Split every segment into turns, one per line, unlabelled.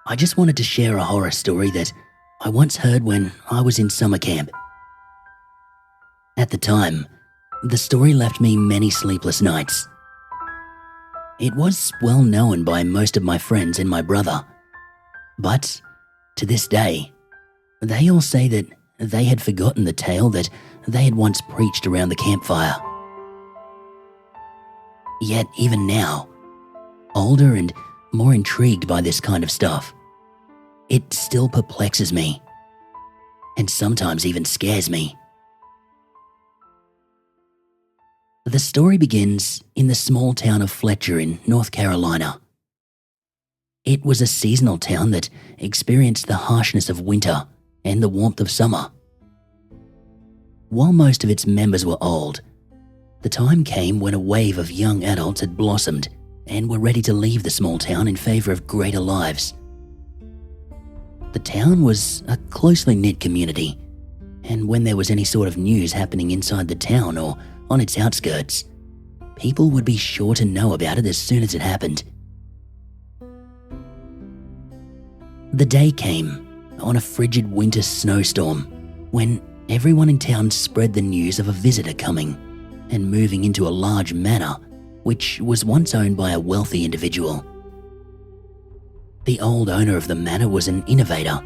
I just wanted to share a horror story that I once heard when I was in summer camp. At the time, the story left me many sleepless nights. It was well known by most of my friends and my brother, but to this day, they all say that they had forgotten the tale that they had once preached around the campfire. Yet even now, older and more intrigued by this kind of stuff, it still perplexes me, and sometimes even scares me. The story begins in the small town of Fletcher in North Carolina. It was a seasonal town that experienced the harshness of winter and the warmth of summer. While most of its members were old, the time came when a wave of young adults had blossomed and were ready to leave the small town in favor of greater lives. The town was a closely knit community, and when there was any sort of news happening inside the town or on its outskirts, people would be sure to know about it as soon as it happened. The day came on a frigid winter snowstorm when everyone in town spread the news of a visitor coming and moving into a large manor which was once owned by a wealthy individual. The old owner of the manor was an innovator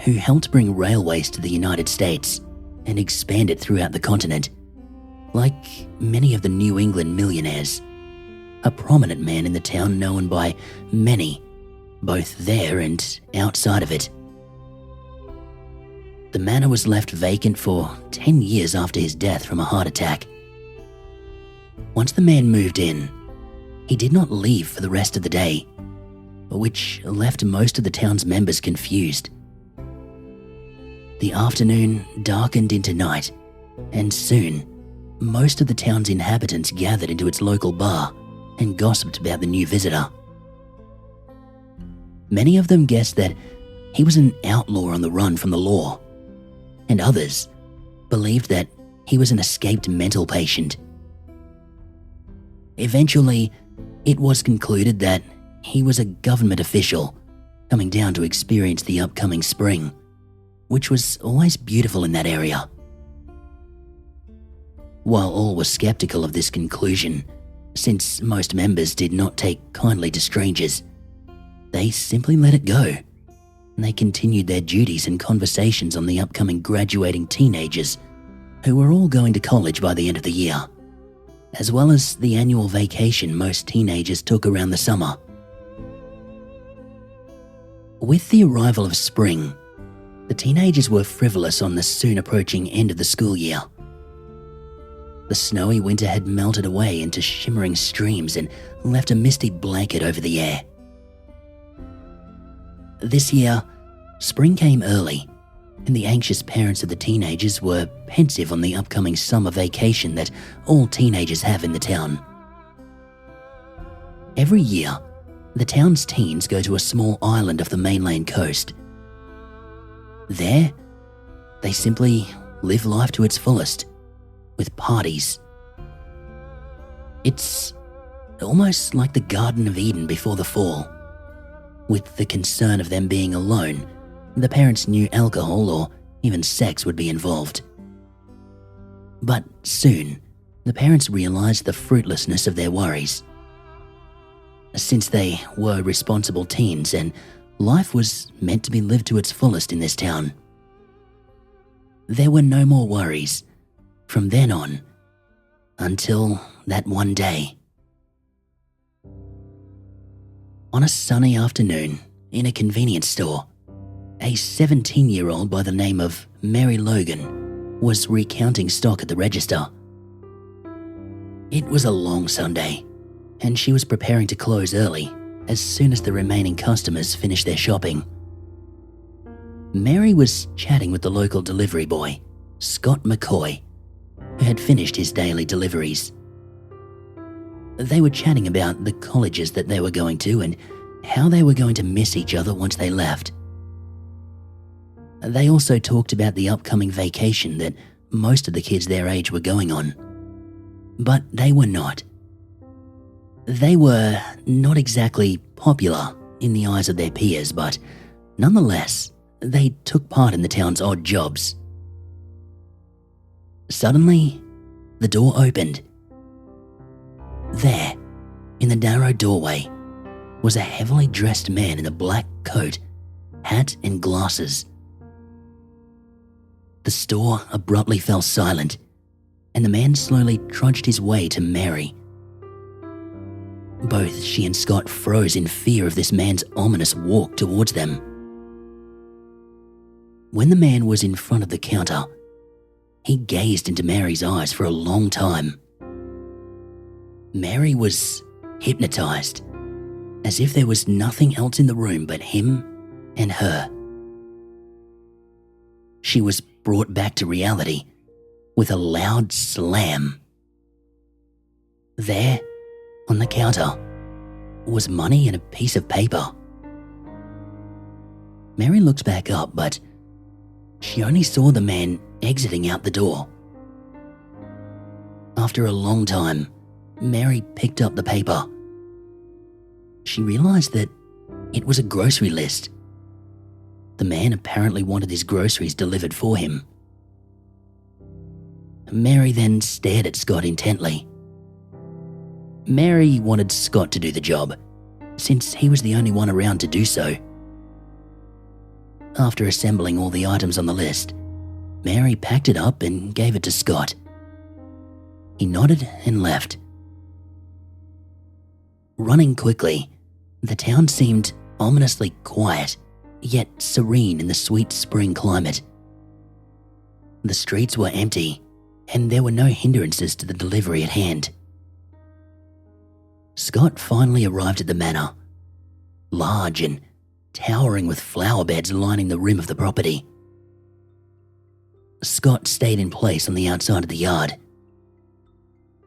who helped bring railways to the United States and expand it throughout the continent. Like many of the New England millionaires, a prominent man in the town known by many, both there and outside of it. The manor was left vacant for 10 years after his death from a heart attack. Once the man moved in, he did not leave for the rest of the day, which left most of the town's members confused. The afternoon darkened into night, and soon, most of the town's inhabitants gathered into its local bar and gossiped about the new visitor. Many of them guessed that he was an outlaw on the run from the law, and others believed that he was an escaped mental patient. Eventually, it was concluded that he was a government official coming down to experience the upcoming spring, which was always beautiful in that area. While all were skeptical of this conclusion, since most members did not take kindly to strangers, they simply let it go, and they continued their duties and conversations on the upcoming graduating teenagers who were all going to college by the end of the year, as well as the annual vacation most teenagers took around the summer. With the arrival of spring, the teenagers were frivolous on the soon approaching end of the school year. The snowy winter had melted away into shimmering streams and left a misty blanket over the air. This year, spring came early, and the anxious parents of the teenagers were pensive on the upcoming summer vacation that all teenagers have in the town. Every year, the town's teens go to a small island off the mainland coast. There, they simply live life to its fullest, with parties. It's almost like the Garden of Eden before the fall. With the concern of them being alone, the parents knew alcohol or even sex would be involved. But soon, the parents realized the fruitlessness of their worries. Since they were responsible teens and life was meant to be lived to its fullest in this town, there were no more worries from then on until that one day. On a sunny afternoon in a convenience store, a 17-year-old by the name of Mary Logan was recounting stock at the register. It was a long Sunday, and she was preparing to close early as soon as the remaining customers finished their shopping. Mary was chatting with the local delivery boy, Scott McCoy, who had finished his daily deliveries. They were chatting about the colleges that they were going to and how they were going to miss each other once they left. They also talked about the upcoming vacation that most of the kids their age were going on. But they were not. They were not exactly popular in the eyes of their peers, but Nonetheless, they took part in the town's odd jobs. Suddenly, the door opened. There, in the narrow doorway, was a heavily dressed man in a black coat, hat and glasses. The store abruptly fell silent, and the man slowly trudged his way to Mary. Both she and Scott froze in fear of this man's ominous walk towards them. When the man was in front of the counter, he gazed into Mary's eyes for a long time. Mary was hypnotized, as if there was nothing else in the room but him and her. She was brought back to reality with a loud slam. There, on the counter, was money and a piece of paper. Mary looked back up, but she only saw the man exiting out the door. After a long time, Mary picked up the paper. She realized that it was a grocery list. The man apparently wanted his groceries delivered for him. Mary then stared at Scott intently. Mary wanted Scott to do the job, since he was the only one around to do so. After assembling all the items on the list, Mary packed it up and gave it to Scott. He nodded and left. Running quickly, the town seemed ominously quiet, yet serene in the sweet spring climate. The streets were empty, and there were no hindrances to the delivery at hand. Scott finally arrived at the manor, large and towering with flower beds lining the rim of the property. Scott stayed in place on the outside of the yard.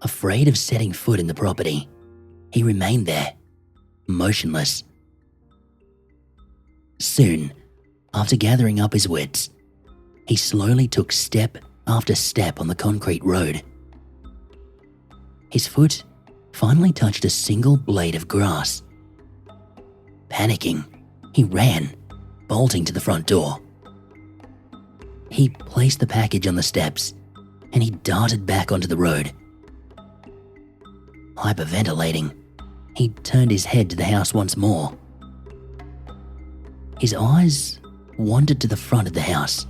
Afraid of setting foot in the property, he remained there, motionless. Soon, after gathering up his wits, he slowly took step after step on the concrete road. His foot finally touched a single blade of grass. Panicking, he ran, bolting to the front door. He placed the package on the steps, and he darted back onto the road. Hyperventilating, he turned his head to the house once more. His eyes wandered to the front of the house.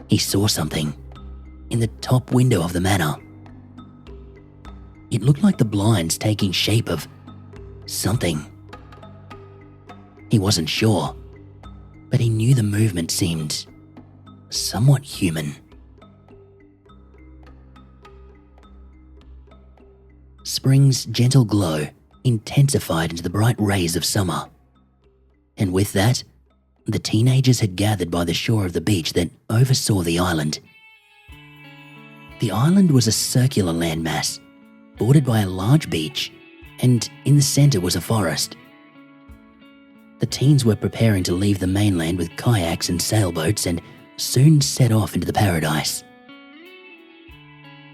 He saw something in the top window of the manor. It looked like the blinds taking shape of something. He wasn't sure, but he knew the movement seemed somewhat human. Spring's gentle glow intensified into the bright rays of summer. And with that, the teenagers had gathered by the shore of the beach that oversaw the island. The island was a circular landmass, bordered by a large beach, and in the center was a forest. The teens were preparing to leave the mainland with kayaks and sailboats and soon set off into the paradise.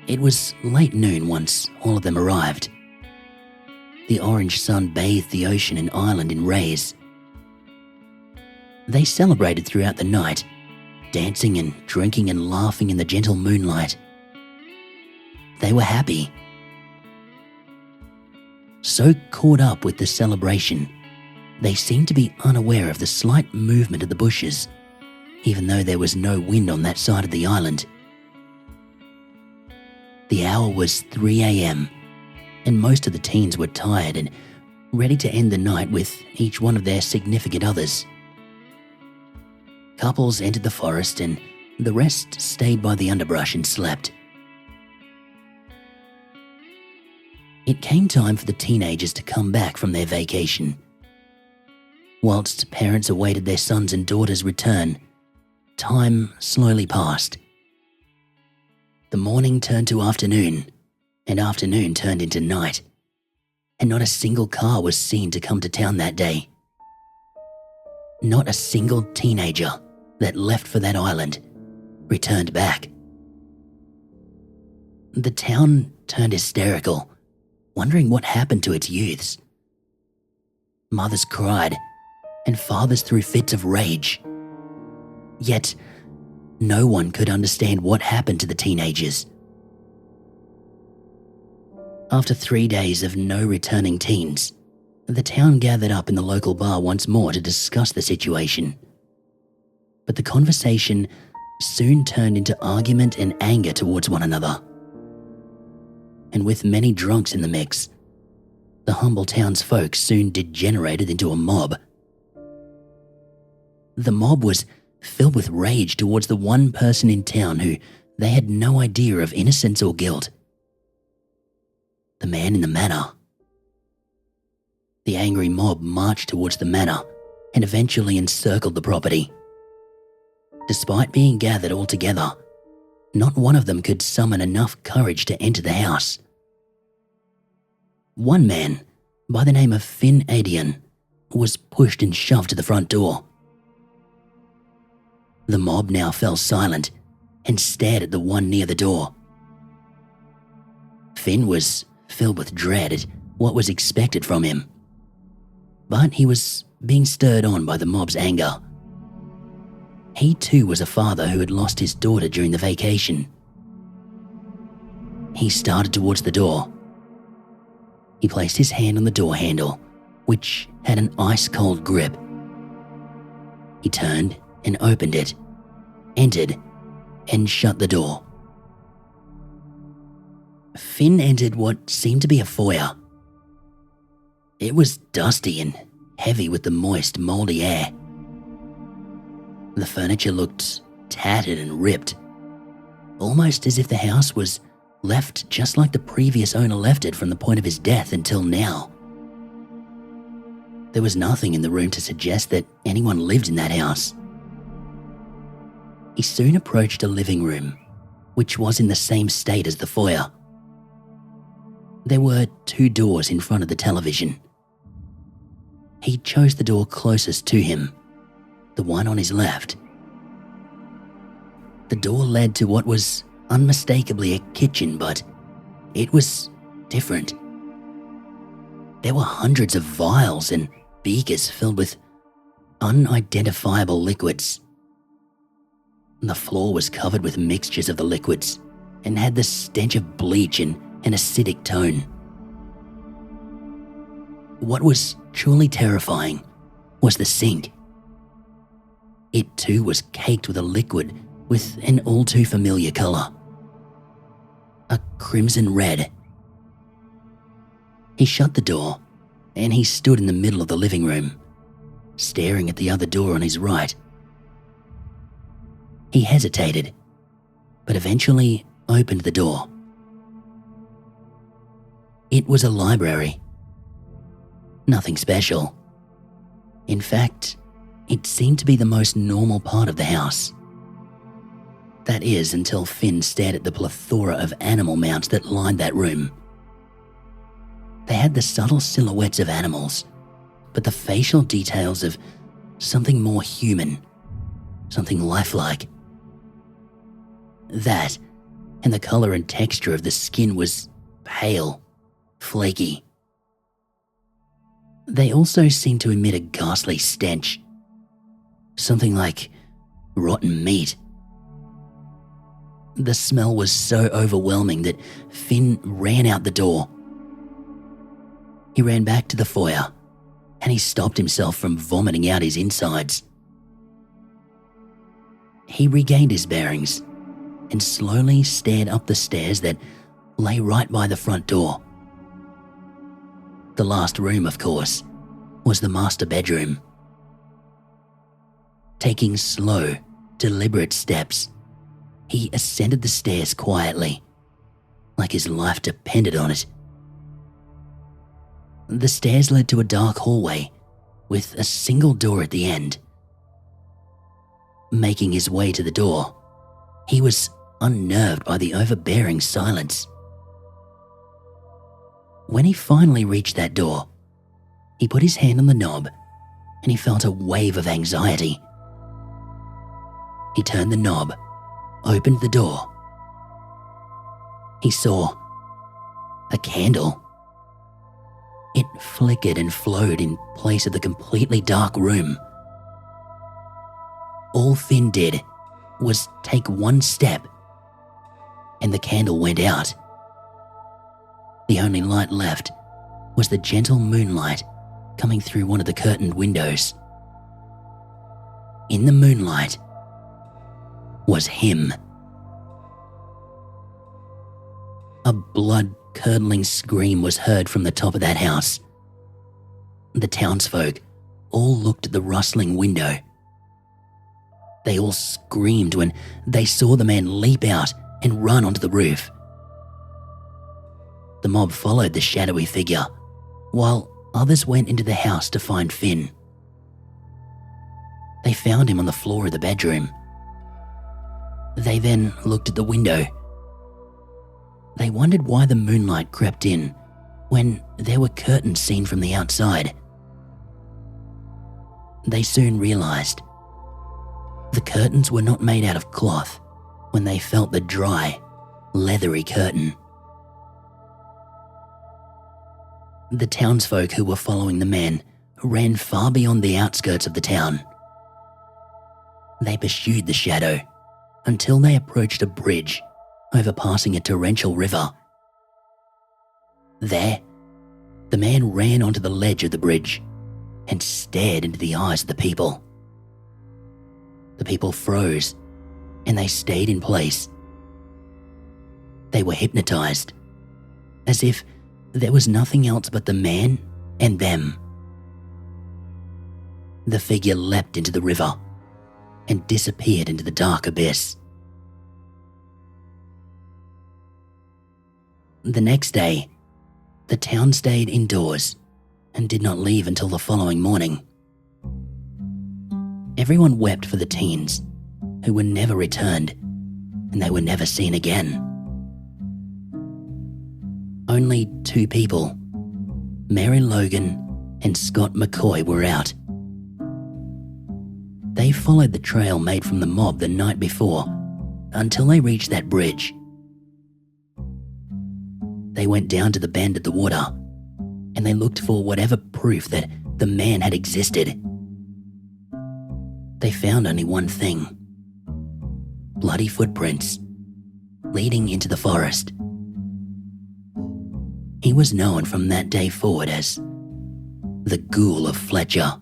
It was late noon once all of them arrived. The orange sun bathed the ocean and island in rays. They celebrated throughout the night, dancing and drinking and laughing in the gentle moonlight. They were happy. So caught up with the celebration, they seemed to be unaware of the slight movement of the bushes, even though there was no wind on that side of the island. The hour was 3 a.m, and most of the teens were tired and ready to end the night with each one of their significant others. Couples entered the forest and the rest stayed by the underbrush and slept. It came time for the teenagers to come back from their vacation. Whilst parents awaited their sons' and daughters' return, time slowly passed. The morning turned to afternoon, and afternoon turned into night, and not a single car was seen to come to town that day. Not a single teenager that left for that island returned back. The town turned hysterical, wondering what happened to its youths. Mothers cried, and fathers threw fits of rage. Yet, no one could understand what happened to the teenagers. After 3 days of no returning teens, the town gathered up in the local bar once more to discuss the situation. But the conversation soon turned into argument and anger towards one another. And with many drunks in the mix, the humble townsfolk soon degenerated into a mob. The mob was filled with rage towards the one person in town who they had no idea of innocence or guilt. The man in the manor. The angry mob marched towards the manor and eventually encircled the property. Despite being gathered all together, not one of them could summon enough courage to enter the house. One man, by the name of Finn was pushed and shoved to the front door. The mob now fell silent and stared at the one near the door. Finn was filled with dread at what was expected from him, but he was being stirred on by the mob's anger. He too was a father who had lost his daughter during the vacation. He started towards the door. He placed his hand on the door handle, which had an ice-cold grip. He turned and opened it, entered, and shut the door. Finn entered what seemed to be a foyer. It was dusty and heavy with the moist, mouldy air. The furniture looked tattered and ripped, almost as if the house was left just like the previous owner left it from the point of his death until now. There was nothing in the room to suggest that anyone lived in that house. He soon approached a living room, which was in the same state as the foyer. There were 2 doors in front of the television. He chose the door closest to him, the one on his left. The door led to what was unmistakably a kitchen, but it was different. There were hundreds of vials and beakers filled with unidentifiable liquids. The floor was covered with mixtures of the liquids and had the stench of bleach and an acidic tone. What was truly terrifying was the sink. It too was caked with a liquid with an all too familiar colour. A crimson red. He shut the door and he stood in the middle of the living room, staring at the other door on his right. He hesitated, but eventually opened the door. It was a library. Nothing special. In fact, it seemed to be the most normal part of the house. That is, until Finn stared at the plethora of animal mounts that lined that room. They had the subtle silhouettes of animals, but the facial details of something more human, something lifelike. That, and the colour and texture of the skin was pale, flaky. They also seemed to emit a ghastly stench, something like rotten meat. The smell was so overwhelming that Finn ran out the door. He ran back to the foyer, and he stopped himself from vomiting out his insides. He regained his bearings and slowly stared up the stairs that lay right by the front door. The last room, of course, was the master bedroom. Taking slow, deliberate steps, he ascended the stairs quietly, like his life depended on it. The stairs led to a dark hallway with a single door at the end. Making his way to the door, he was unnerved by the overbearing silence. When he finally reached that door, he put his hand on the knob and he felt a wave of anxiety. He turned the knob, opened the door. He saw a candle. It flickered and flowed in place of the completely dark room. All Finn did was take one step, and the candle went out. The only light left was the gentle moonlight coming through one of the curtained windows. In the moonlight was him. A blood-curdling scream was heard from the top of that house. The townsfolk all looked at the rustling window. They all screamed when they saw the man leap out and run onto the roof. The mob followed the shadowy figure, while others went into the house to find Finn. They found him on the floor of the bedroom. They then looked at the window. They wondered why the moonlight crept in when there were curtains seen from the outside. They soon realized the curtains were not made out of cloth when they felt the dry, leathery curtain. The townsfolk who were following the man ran far beyond the outskirts of the town. They pursued the shadow until they approached a bridge overpassing a torrential river. There, the man ran onto the ledge of the bridge and stared into the eyes of the people. The people froze and they stayed in place. They were hypnotized, as if there was nothing else but the man and them. The figure leapt into the river and disappeared into the dark abyss. The next day, the town stayed indoors and did not leave until the following morning. Everyone wept for the teens, who were never returned, and they were never seen again. Only two people, Mary Logan and Scott McCoy, were out. They followed the trail made from the mob the night before until they reached that bridge. They went down to the bend of the water and they looked for whatever proof that the man had existed. They found only one thing: bloody footprints leading into the forest. He was known from that day forward as the Ghoul of Fletcher.